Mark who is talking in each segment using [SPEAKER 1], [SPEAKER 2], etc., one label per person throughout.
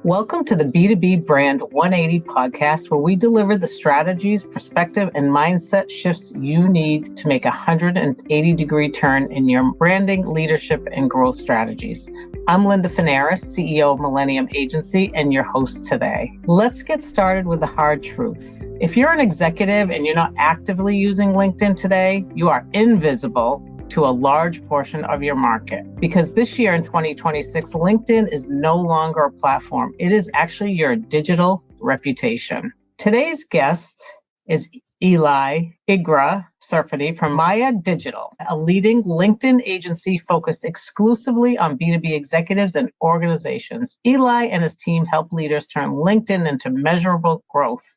[SPEAKER 1] Welcome to the B2B Brand180 Podcast, where we deliver the strategies, perspective, and mindset shifts you need to make a 180-degree turn in your branding, leadership, and growth strategies. I'm Linda Fanaras, CEO of Millennium Agency, and your host today. Let's get started with the hard truth. If you're an executive and you're not actively using LinkedIn today, you are invisible to a large portion of your market. Because this year in 2026, LinkedIn is no longer a platform. It is actually your digital reputation. Today's guest is Eli Igra Serfaty from MAIA Digital, a leading LinkedIn agency focused exclusively on B2B executives and organizations. Eli and his team help leaders turn LinkedIn into measurable growth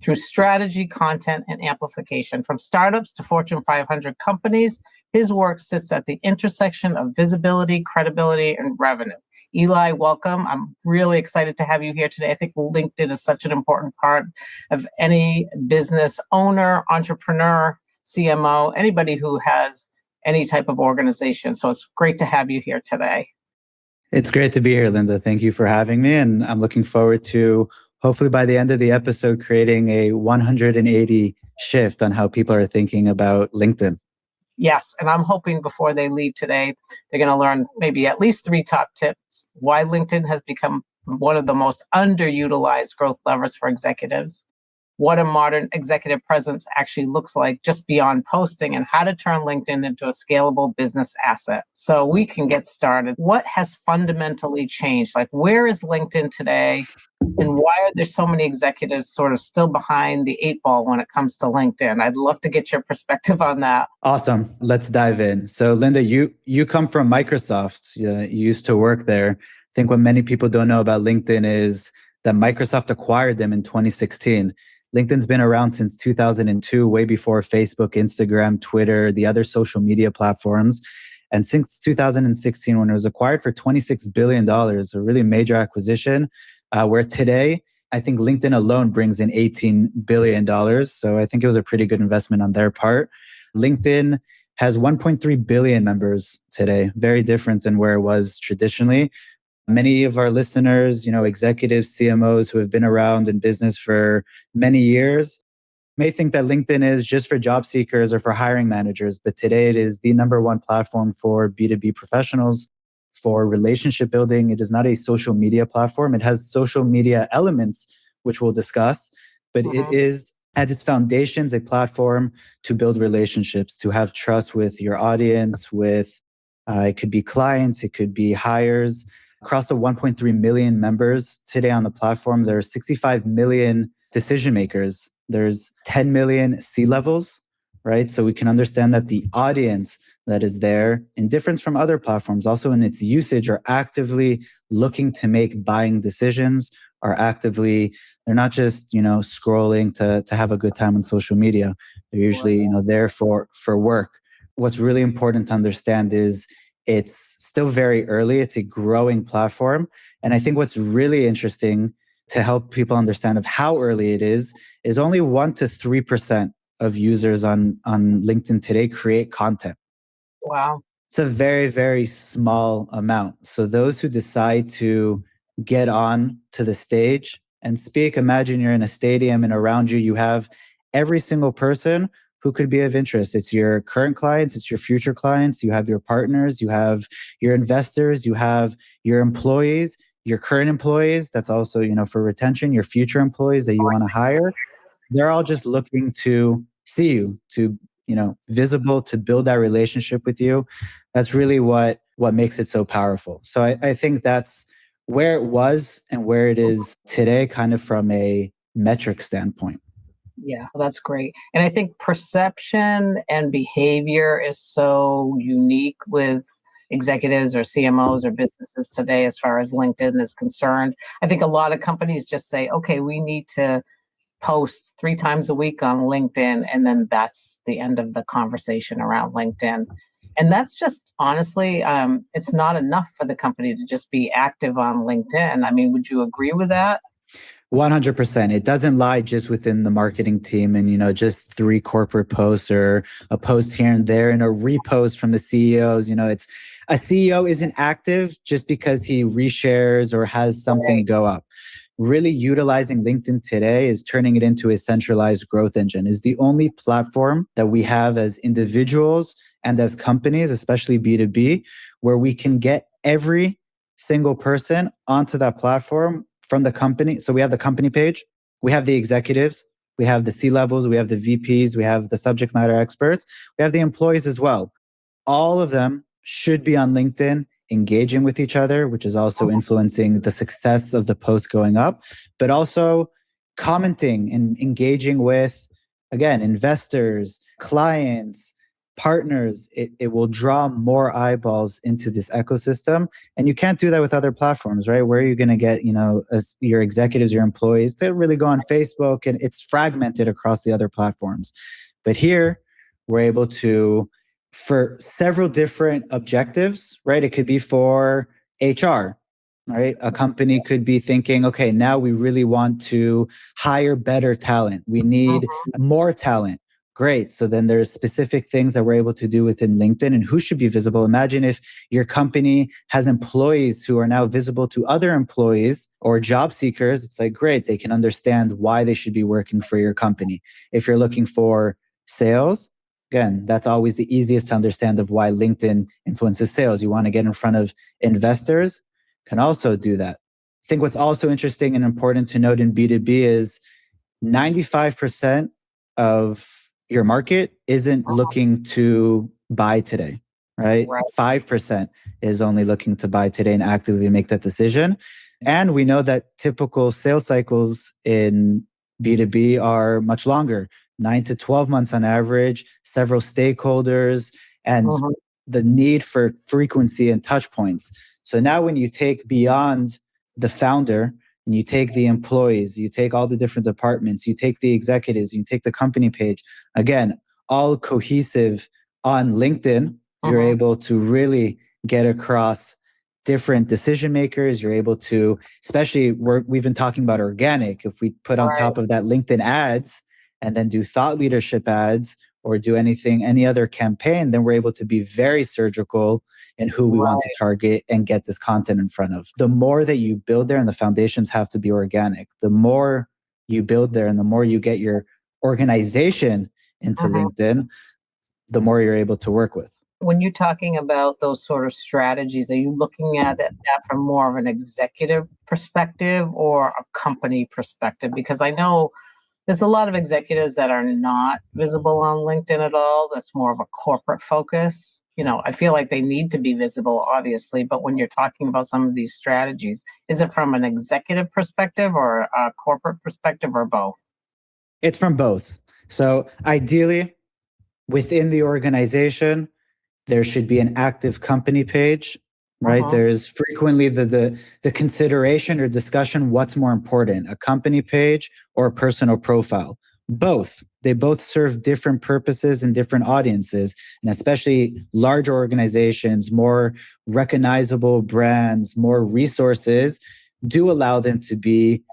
[SPEAKER 1] through strategy, content, and amplification. From startups to Fortune 500 companies, his work sits at the intersection of visibility, credibility, and revenue. Eli, welcome. I'm really excited to have you here today. I think LinkedIn is such an important part of any business owner, entrepreneur, CMO, anybody who has any type of organization. So it's great to have you here today.
[SPEAKER 2] It's great to be here, Linda. Thank you for having me. And I'm looking forward to, hopefully by the end of the episode, creating a 180 shift on how people are thinking about LinkedIn.
[SPEAKER 1] Yes, and I'm hoping before they leave today, they're going to learn maybe at least 3 top tips, why LinkedIn has become one of the most underutilized growth levers for executives, what a modern executive presence actually looks like just beyond posting, and how to turn LinkedIn into a scalable business asset. So we can get started. What has fundamentally changed? Like, where is LinkedIn today? And why are there so many executives sort of still behind the 8 ball when it comes to LinkedIn? I'd love to get your perspective on that.
[SPEAKER 2] Awesome. Let's dive in. So Linda, you come from Microsoft. You used to work there. I think what many people don't know about LinkedIn is that Microsoft acquired them in 2016. LinkedIn's been around since 2002, way before Facebook, Instagram, Twitter, the other social media platforms. And since 2016, when it was acquired for $26 billion, a really major acquisition, where today, I think LinkedIn alone brings in $18 billion. So I think it was a pretty good investment on their part. LinkedIn has 1.3 billion members today, very different than where it was traditionally. Many of our listeners, executives, CMOs who have been around in business for many years may think that LinkedIn is just for job seekers or for hiring managers, but today it is the number one platform for B2B professionals, for relationship building. It is not a social media platform. It has social media elements, which we'll discuss, but it is at its foundations a platform to build relationships, to have trust with your audience, with it could be clients, it could be hires. Across the 1.3 million members today on the platform, there are 65 million decision makers. There's 10 million C-levels, right? So we can understand that the audience that is there, in difference from other platforms, also in its usage, are actively looking to make buying decisions, they're not just, scrolling to have a good time on social media. They're usually, there for work. What's really important to understand is it's still very early. It's a growing platform. And I think what's really interesting to help people understand of how early it is only 1% to 3% of users on LinkedIn today create content.
[SPEAKER 1] Wow.
[SPEAKER 2] It's a very, very small amount. So those who decide to get on to the stage and speak, imagine you're in a stadium and around you have every single person who could be of interest. It's your current clients, it's your future clients, you have your partners, you have your investors, you have your employees, your current employees. That's also, for retention, your future employees that you want to hire. They're all just looking to see you, to, visible, to build that relationship with you. That's really what makes it so powerful. So I think that's where it was and where it is today, kind of from a metric standpoint.
[SPEAKER 1] Yeah, well, that's great. And I think perception and behavior is so unique with executives or CMOs or businesses today as far as LinkedIn is concerned. I think a lot of companies just say, okay, we need to post 3 times a week on LinkedIn, and then that's the end of the conversation around LinkedIn. And that's just honestly, it's not enough for the company to just be active on LinkedIn. I mean, would you agree with that?
[SPEAKER 2] 100%. It doesn't lie just within the marketing team and, just 3 corporate posts or a post here and there and a repost from the CEOs. A CEO isn't active just because he reshares or has something go up. Really utilizing LinkedIn today is turning it into a centralized growth engine. Is the only platform that we have as individuals and as companies, especially B2B, where we can get every single person onto that platform from the company. So we have the company page, we have the executives, we have the C-levels, we have the VPs, we have the subject matter experts, we have the employees as well. All of them should be on LinkedIn, engaging with each other, which is also influencing the success of the post going up, but also commenting and engaging with, again, investors, clients, partners. It will draw more eyeballs into this ecosystem. And you can't do that with other platforms, right? Where are you going to get, your executives, your employees to really go on Facebook, and it's fragmented across the other platforms. But here, we're able to, for several different objectives, right? It could be for HR, right? A company could be thinking, okay, now we really want to hire better talent. We need more talent. Great. So then there's specific things that we're able to do within LinkedIn and who should be visible. Imagine if your company has employees who are now visible to other employees or job seekers. It's like, great, they can understand why they should be working for your company. If you're looking for sales, again, that's always the easiest to understand of why LinkedIn influences sales. You want to get in front of investors, can also do that. I think what's also interesting and important to note in B2B is 95% of your market isn't looking to buy today, right? 5% is only looking to buy today and actively make that decision. And we know that typical sales cycles in B2B are much longer, 9 to 12 months on average, several stakeholders, and the need for frequency and touch points. So now when you take beyond the founder and you take the employees, you take all the different departments, you take the executives, you take the company page, again, all cohesive on LinkedIn, you're able to really get across different decision makers. You're able to, especially we've been talking about organic. If we put on top of that LinkedIn ads and then do thought leadership ads or do any other campaign, then we're able to be very surgical in who we want to target and get this content in front of. The more that you build there, and the foundations have to be organic, the more you build there and the more you get your organization into LinkedIn, the more you're able to work with.
[SPEAKER 1] When you're talking about those sort of strategies, are you looking at that from more of an executive perspective or a company perspective? Because I know there's a lot of executives that are not visible on LinkedIn at all. That's more of a corporate focus. I feel like they need to be visible, obviously, but when you're talking about some of these strategies, is it from an executive perspective or a corporate perspective or both?
[SPEAKER 2] It's from both. So ideally, within the organization, there should be an active company page, right? There's frequently the consideration or discussion, what's more important, a company page or a personal profile? Both. They both serve different purposes and different audiences. And especially larger organizations, more recognizable brands, more resources do allow them to be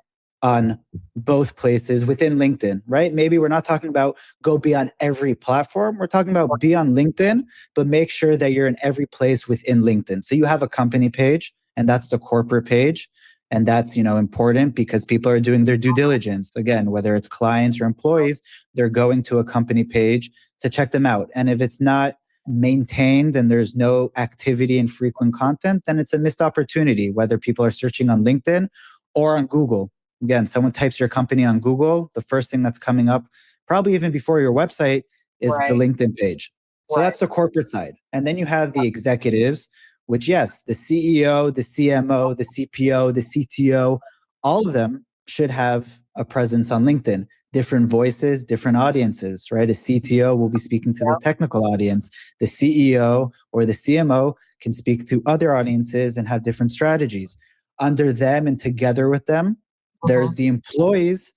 [SPEAKER 2] on both places within LinkedIn, right? Maybe we're not talking about go be on every platform. We're talking about be on LinkedIn, but make sure that you're in every place within LinkedIn. So you have a company page, and that's the corporate page. And that's, important because people are doing their due diligence. Again, whether it's clients or employees, they're going to a company page to check them out. And if it's not maintained and there's no activity and frequent content, then it's a missed opportunity, whether people are searching on LinkedIn or on Google. Again, someone types your company on Google, the first thing that's coming up, probably even before your website, is the LinkedIn page. So that's the corporate side. And then you have the executives, which, yes, the CEO, the CMO, the CPO, the CTO, all of them should have a presence on LinkedIn. Different voices, different audiences, right? A CTO will be speaking to the technical audience. The CEO or the CMO can speak to other audiences and have different strategies. Under them and together with them, there's the employees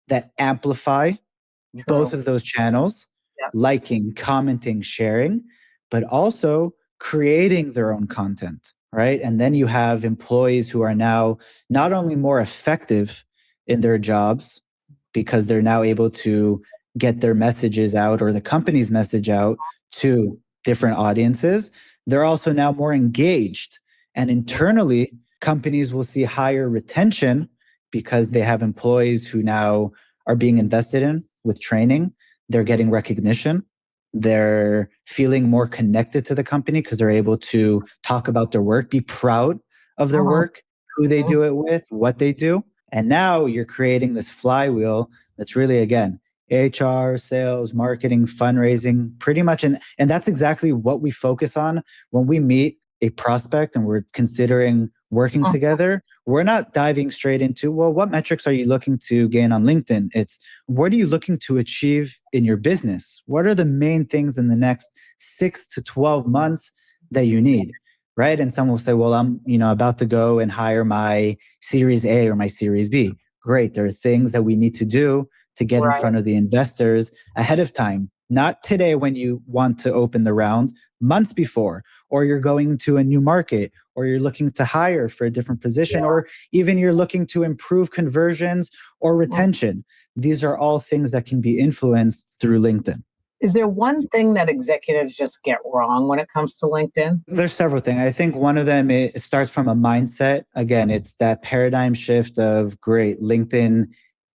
[SPEAKER 2] that amplify both of those channels, liking, commenting, sharing, but also creating their own content, right? And then you have employees who are now not only more effective in their jobs because they're now able to get their messages out or the company's message out to different audiences, they're also now more engaged. And internally, companies will see higher retention because they have employees who now are being invested in with training. They're getting recognition. They're feeling more connected to the company because they're able to talk about their work, be proud of their work, who they do it with, what they do. And now you're creating this flywheel that's really, again, HR, sales, marketing, fundraising, pretty much. And that's exactly what we focus on when we meet a prospect and we're considering working together. We're not diving straight into, well, what metrics are you looking to gain on LinkedIn? It's, what are you looking to achieve in your business? What are the main things in the next 6 to 12 months that you need? Right. And some will say, well, I'm, about to go and hire my Series A or my Series B. Great. There are things that we need to do to get in front of the investors ahead of time. Not today when you want to open the round, months before, or you're going to a new market, or you're looking to hire for a different position, or even you're looking to improve conversions or retention. These are all things that can be influenced through LinkedIn.
[SPEAKER 1] Is there one thing that executives just get wrong when it comes to LinkedIn?
[SPEAKER 2] There's several things. I think one of them, it starts from a mindset. Again, it's that paradigm shift of, great, LinkedIn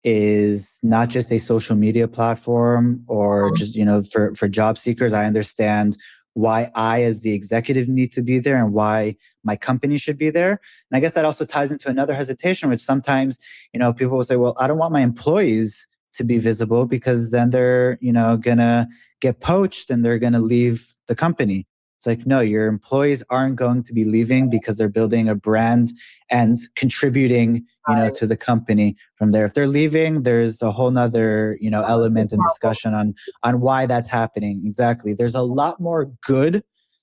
[SPEAKER 2] is not just a social media platform or just, for job seekers. I understand why I, as the executive, need to be there and why my company should be there. And I guess that also ties into another hesitation, which sometimes, people will say, well, I don't want my employees to be visible because then they're, gonna get poached and they're gonna leave the company. It's like, no, your employees aren't going to be leaving because they're building a brand and contributing, to the company from there. If they're leaving, there's a whole nother, element and discussion on why that's happening. Exactly. There's a lot more good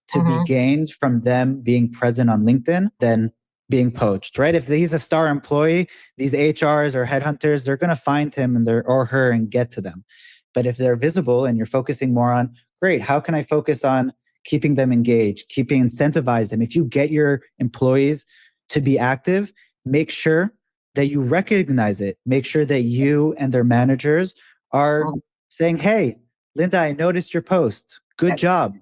[SPEAKER 2] to be gained from them being present on LinkedIn than being poached, right? If he's a star employee, these HRs or headhunters, they're going to find him or her and get to them. But if they're visible and you're focusing more on, great, how can I focus on keeping them engaged, incentivize them? If you get your employees to be active, make sure that you recognize it. Make sure that you and their managers are saying, hey, Linda, I noticed your post. Good job.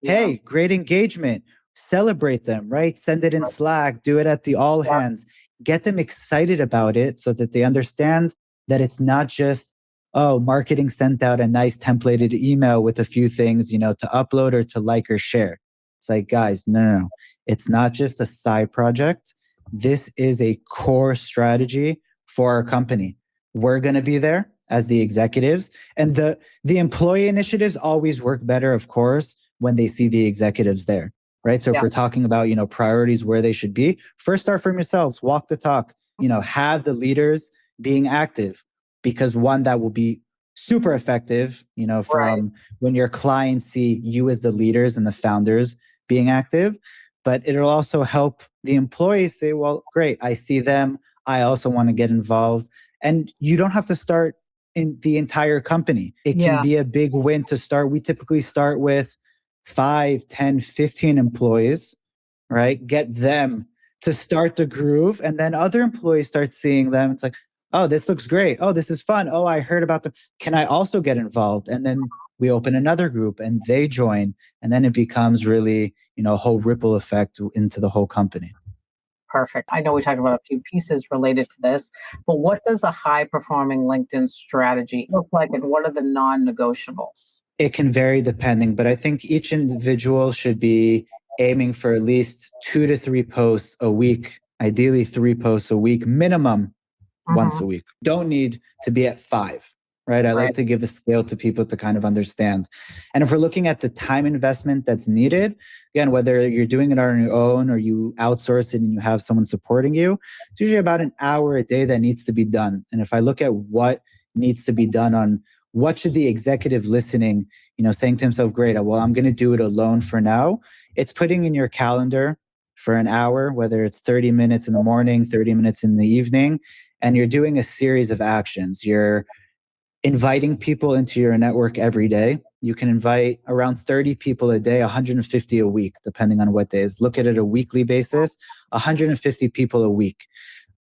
[SPEAKER 2] Hey, great engagement. Celebrate them, right? Send it in Slack, do it at the all hands. Get them excited about it so that they understand that it's not just, marketing sent out a nice templated email with a few things, to upload or to like or share. It's like, guys, no. It's not just a side project. This is a core strategy for our company. We're going to be there as the executives, and the employee initiatives always work better, of course, when they see the executives there, right? So if we're talking about, priorities where they should be, first start from yourselves, walk the talk, have the leaders being active, because one, that will be super effective, from when your clients see you as the leaders and the founders being active. But it'll also help the employees say, well, great, I see them. I also want to get involved. And you don't have to start in the entire company. It can be a big win to start. We typically start with 5, 10, 15 employees, right? Get them to start the groove. And then other employees start seeing them. It's like, oh, this looks great. Oh, this is fun. Oh, I heard about them. Can I also get involved? And then we open another group and they join. And then it becomes really, a whole ripple effect into the whole company.
[SPEAKER 1] Perfect. I know we talked about a few pieces related to this, but what does a high-performing LinkedIn strategy look like, and what are the non-negotiables?
[SPEAKER 2] It can vary depending, but I think each individual should be aiming for at least 2 to 3 posts a week, ideally 3 posts a week, minimum once a week. Don't need to be at 5, right? I like to give a scale to people to kind of understand. And if we're looking at the time investment that's needed, again, whether you're doing it on your own or you outsource it and you have someone supporting you, it's usually about an hour a day that needs to be done. And if I look at what needs to be done on what should the executive listening, saying to himself, great, well, I'm going to do it alone for now. It's putting in your calendar for an hour, whether it's 30 minutes in the morning, 30 minutes in the evening, and you're doing a series of actions. You're inviting people into your network every day. You can invite around 30 people a day, 150 a week, depending on what days. Look at it a weekly basis, 150 people a week.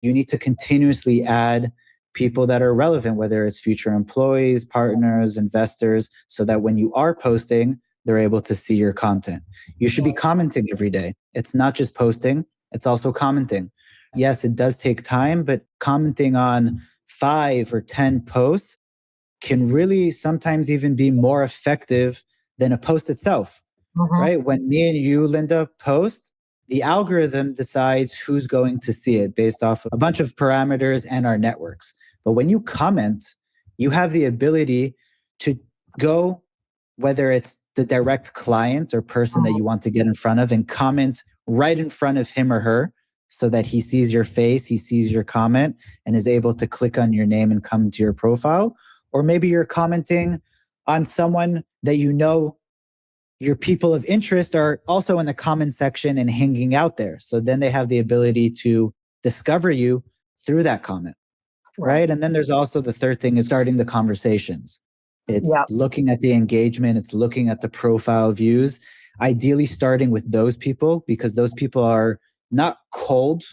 [SPEAKER 2] You need to continuously add people that are relevant, whether it's future employees, partners, investors, so that when you are posting, they're able to see your content. You should be commenting every day. It's not just posting, it's also commenting. Yes, it does take time, but commenting on 5 or 10 posts can really sometimes even be more effective than a post itself, right? When me and you, Linda, post, the algorithm decides who's going to see it based off a bunch of parameters and our networks. But when you comment, you have the ability to go, whether it's the direct client or person that you want to get in front of, and comment right in front of him or her so that he sees your face, he sees your comment, and is able to click on your name and come to your profile. Or maybe you're commenting on someone that you know your people of interest are also in the comment section and hanging out there. So then they have the ability to discover you through that comment, right? And then there's also the third thing is starting the conversations. It's looking at the engagement. It's looking at the profile views, ideally starting with those people because those people are not cold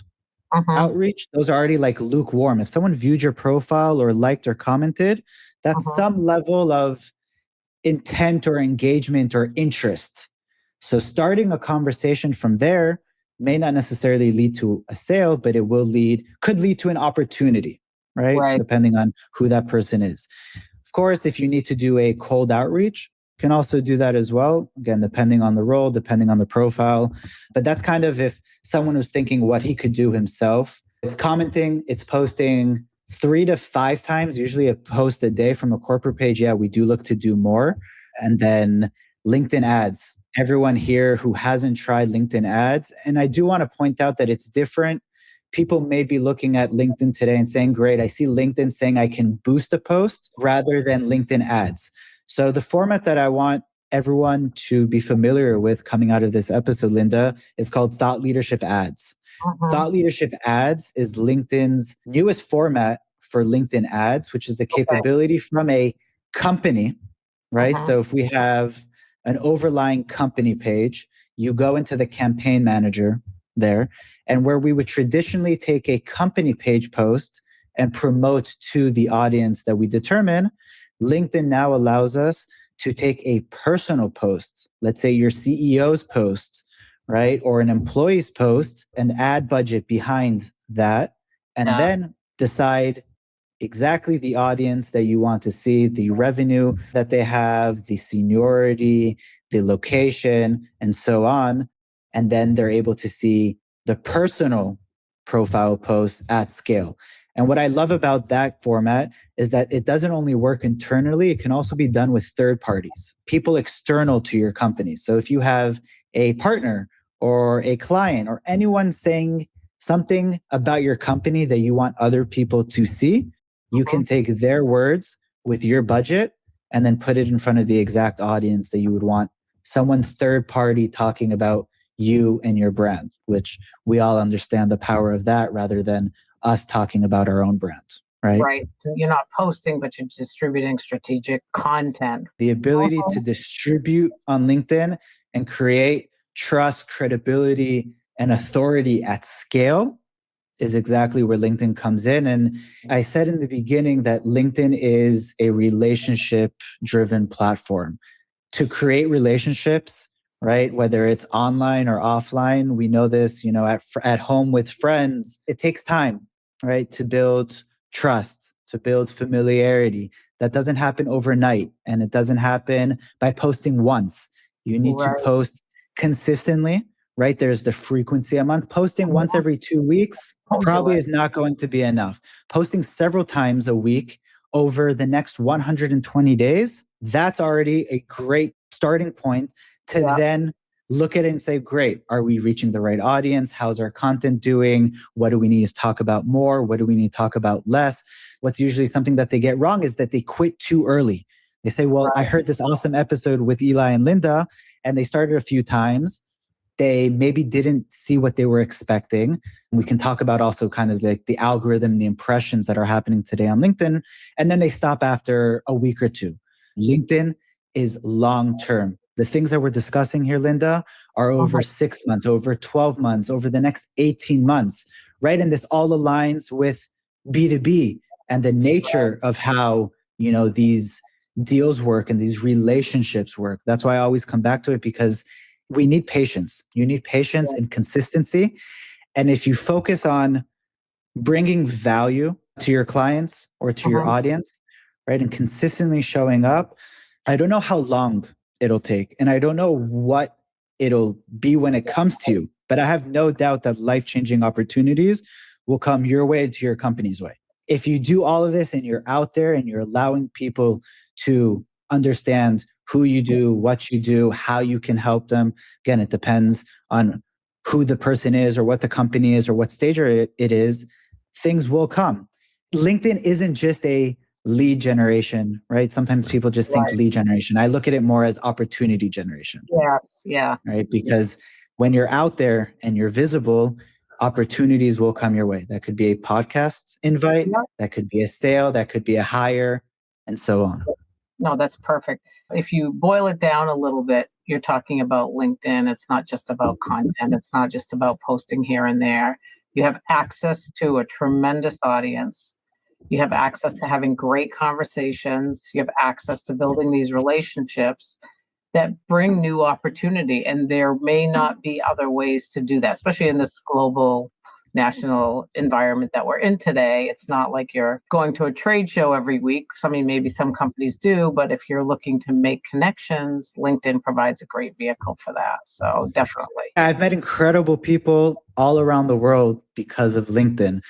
[SPEAKER 2] outreach. Those are already like lukewarm. If someone viewed your profile or liked or commented, that's some level of intent or engagement or interest. So starting a conversation from there may not necessarily lead to a sale, but it could lead to an opportunity, right? Depending on who that person is. Of course, if you need to do a cold outreach, you can also do that as well. Again, depending on the role, depending on the profile. But that's kind of if someone was thinking what he could do himself. It's commenting, it's posting 3 to 5 times, usually a post a day from a corporate page. Yeah, we do look to do more. And then LinkedIn ads. Everyone here who hasn't tried LinkedIn ads, and I do want to point out that it's different. People may be looking at LinkedIn today and saying, great, I see LinkedIn saying I can boost a post rather than LinkedIn ads. So the format that I want everyone to be familiar with coming out of this episode, Linda, is called Thought Leadership Ads. Thought Leadership Ads is LinkedIn's newest format for LinkedIn ads, which is the capability from a company, right? So if we have an overlying company page, you go into the campaign manager there, and where we would traditionally take a company page post and promote to the audience that we determine, LinkedIn now allows us to take a personal post, let's say your CEO's post, right? Or an employee's post, an ad budget behind that, and then decide exactly the audience that you want to see, the revenue that they have, the seniority, the location, and so on. And then they're able to see the personal profile posts at scale. And what I love about that format is that it doesn't only work internally, it can also be done with third parties, people external to your company. So if you have a partner or a client or anyone saying something about your company that you want other people to see, you can take their words with your budget and then put it in front of the exact audience that you would want someone third party talking about you and your brand, which we all understand the power of that rather than us talking about our own brand, right?
[SPEAKER 1] Right. You're not posting, but you're distributing strategic content.
[SPEAKER 2] The ability to distribute on LinkedIn and create trust, credibility, and authority at scale is exactly where LinkedIn comes in. And I said in the beginning that LinkedIn is a relationship-driven platform. To create relationships, right? Whether it's online or offline, we know this, at home with friends, it takes time, right? To build trust, to build familiarity. That doesn't happen overnight, and it doesn't happen by posting once. You need to post consistently, right? There's the frequency. A month posting once every 2 weeks probably is not going to be enough. Posting several times a week over the next 120 days, that's already a great starting point to then look at it and say, great, are we reaching the right audience? How's our content doing? What do we need to talk about more? What do we need to talk about less? What's usually something that they get wrong is that they quit too early. They say, well, I heard this awesome episode with Eli and Linda, and they started a few times. They maybe didn't see what they were expecting. We can talk about also kind of like the algorithm, the impressions that are happening today on LinkedIn. And then they stop after a week or two. LinkedIn is long-term. The things that we're discussing here, Linda, are over 6 months, over 12 months, over the next 18 months, right? And this all aligns with B2B and the nature of how, these deals work and these relationships work. That's why I always come back to it, because we need patience. You need patience and consistency. And if you focus on bringing value to your clients or to your audience, right, and consistently showing up, I don't know how long it'll take, and I don't know what it'll be when it comes to you, but I have no doubt that life-changing opportunities will come your way, to your company's way. If you do all of this and you're out there and you're allowing people to understand who you do, what you do, how you can help them, again, it depends on who the person is or what the company is or what stage it is, things will come. LinkedIn isn't just a lead generation, right? Sometimes people just think lead generation. I look at it more as opportunity generation.
[SPEAKER 1] Yes, yeah.
[SPEAKER 2] Right? Because when you're out there and you're visible, opportunities will come your way. That could be a podcast invite, that could be a sale, that could be a hire, and so on.
[SPEAKER 1] No, that's perfect. If you boil it down a little bit, you're talking about LinkedIn. It's not just about content. It's not just about posting here and there. You have access to a tremendous audience. You have access to having great conversations. You have access to building these relationships that bring new opportunity. And there may not be other ways to do that, especially in this global national environment that we're in today. It's not like you're going to a trade show every week. Maybe some companies do, but if you're looking to make connections, LinkedIn provides a great vehicle for that. So definitely.
[SPEAKER 2] I've met incredible people all around the world because of LinkedIn.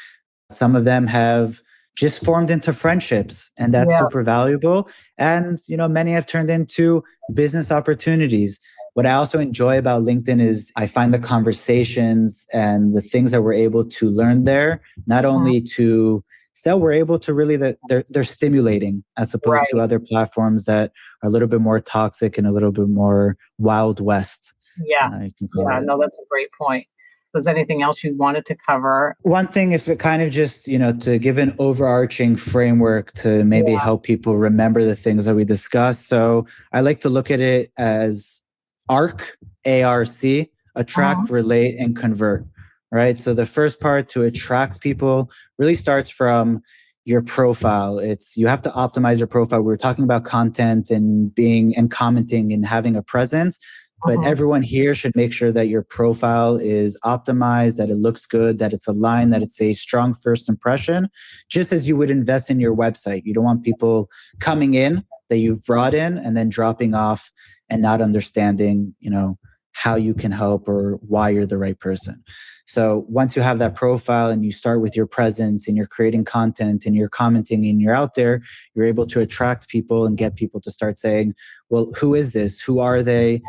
[SPEAKER 2] Some of them have just formed into friendships, and that's super valuable. And, many have turned into business opportunities. What I also enjoy about LinkedIn is I find the conversations and the things that we're able to learn there, not only to sell, we're able to really, they're stimulating, as opposed to other platforms that are a little bit more toxic and a little bit more Wild West.
[SPEAKER 1] No, that's a great point. Was anything else you wanted to cover?
[SPEAKER 2] One thing, if it kind of just, to give an overarching framework to maybe help people remember the things that we discussed. So I like to look at it as ARC, ARC, attract, relate, and convert, right? So the first part, to attract people, really starts from your profile. You have to optimize your profile. We were talking about content and commenting and having a presence. But everyone here should make sure that your profile is optimized, that it looks good, that it's aligned, that it's a strong first impression, just as you would invest in your website. You don't want people coming in that you've brought in and then dropping off and not understanding, how you can help or why you're the right person. So once you have that profile and you start with your presence and you're creating content and you're commenting and you're out there, you're able to attract people and get people to start saying, well, who is this? Who are they?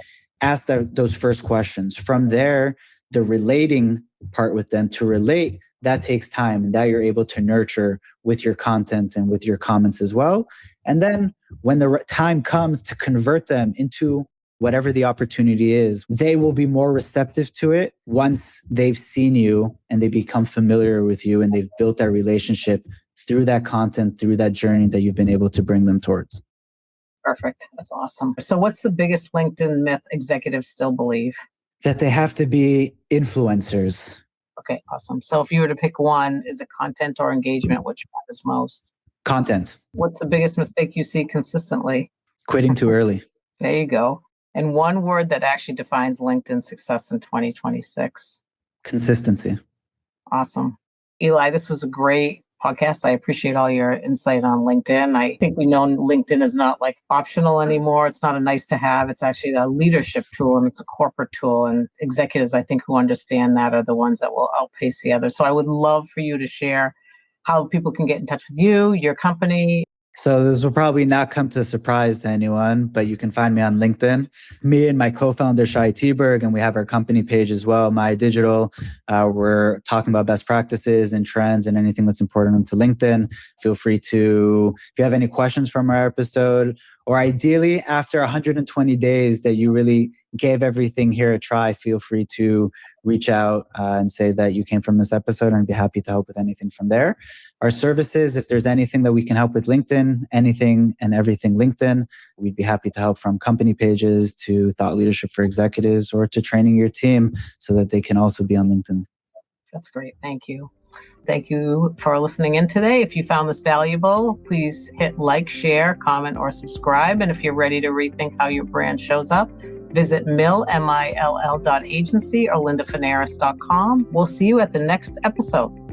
[SPEAKER 2] Ask those first questions. From there, the relating part with them, to relate, that takes time, and that you're able to nurture with your content and with your comments as well. And then when the time comes to convert them into whatever the opportunity is, they will be more receptive to it once they've seen you and they become familiar with you and they've built that relationship through that content, through that journey that you've been able to bring them towards.
[SPEAKER 1] Perfect. That's awesome. So what's the biggest LinkedIn myth executives still believe?
[SPEAKER 2] That they have to be influencers.
[SPEAKER 1] Okay, awesome. So if you were to pick one, is it content or engagement? Which matters most?
[SPEAKER 2] Content.
[SPEAKER 1] What's the biggest mistake you see consistently?
[SPEAKER 2] Quitting too early.
[SPEAKER 1] There you go. And one word that actually defines LinkedIn success in 2026?
[SPEAKER 2] Consistency.
[SPEAKER 1] Awesome. Eli, this was a great podcast. I appreciate all your insight on LinkedIn. I think we know LinkedIn is not like optional anymore. It's not a nice to have. It's actually a leadership tool and it's a corporate tool. And executives, I think, who understand that are the ones that will outpace the others. So I would love for you to share how people can get in touch with you, your company.
[SPEAKER 2] So this will probably not come to a surprise to anyone, but you can find me on LinkedIn. Me and my co-founder, Shai Teberg, and we have our company page as well, MAIA Digital. We're talking about best practices and trends and anything that's important to LinkedIn. Feel free to, if you have any questions from our episode, or ideally after 120 days that you really gave everything here a try, feel free to reach out and say that you came from this episode, and I'd be happy to help with anything from there. Our services, if there's anything that we can help with LinkedIn, anything and everything LinkedIn, we'd be happy to help, from company pages to thought leadership for executives or to training your team so that they can also be on LinkedIn.
[SPEAKER 1] That's great. Thank you. Thank you for listening in today. If you found this valuable, please hit like, share, comment, or subscribe. And if you're ready to rethink how your brand shows up, visit mill.agency or lindafanaras.com. We'll see you at the next episode.